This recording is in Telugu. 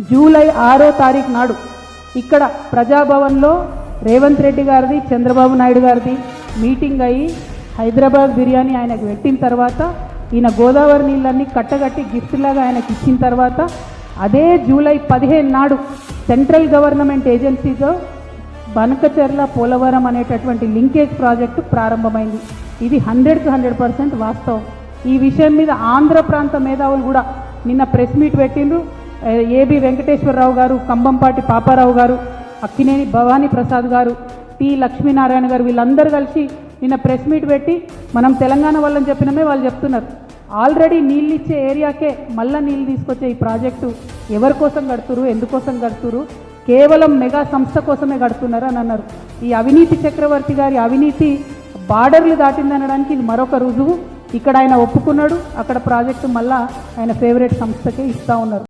జూలై 6వ తారీఖు నాడు ఇక్కడ ప్రజాభవన్లో రేవంత్ రెడ్డి గారిది చంద్రబాబు నాయుడు గారిది మీటింగ్ అయ్యి హైదరాబాద్ బిర్యానీ ఆయనకు పెట్టిన తర్వాత ఈయన గోదావరి నీళ్ళన్నీ కట్టగట్టి గిఫ్ట్ లాగా ఆయనకి ఇచ్చిన తర్వాత అదే జూలై 15 నాడు సెంట్రల్ గవర్నమెంట్ ఏజెన్సీతో బనకచెర్ల పోలవరం అనేటటువంటి లింకేజ్ ప్రాజెక్టు ప్రారంభమైంది. ఇది 100% వాస్తవం. ఈ విషయం మీద ఆంధ్ర ప్రాంత మేధావులు కూడా నిన్న ప్రెస్ మీట్ పెట్టిండ్రు. ఏబి వెంకటేశ్వరరావు గారు, కంబంపాటి పాపారావు గారు, అక్కినేని భవానీ ప్రసాద్ గారు, టి లక్ష్మీనారాయణ గారు వీళ్ళందరూ కలిసి నిన్న ప్రెస్ మీట్ పెట్టి మనం తెలంగాణ వాళ్ళని చెప్పినమే వాళ్ళు చెప్తున్నారు. ఆల్రెడీ నీళ్ళు ఇచ్చే ఏరియాకే మళ్ళీ నీళ్ళు తీసుకొచ్చే ఈ ప్రాజెక్టు ఎవరి కోసం కడుతురు, ఎందుకోసం కడుతురు, కేవలం మెగా సంస్థ కోసమే కడుతున్నారు అని అన్నారు. ఈ అవినీతి చక్రవర్తి గారి అవినీతి బార్డర్లు దాటిందనడానికి ఇది మరొక రుజువు. ఇక్కడ ఆయన ఒప్పుకున్నాడు, అక్కడ ప్రాజెక్టు మళ్ళా ఆయన ఫేవరెట్ సంస్థకే ఇస్తూ ఉన్నారు.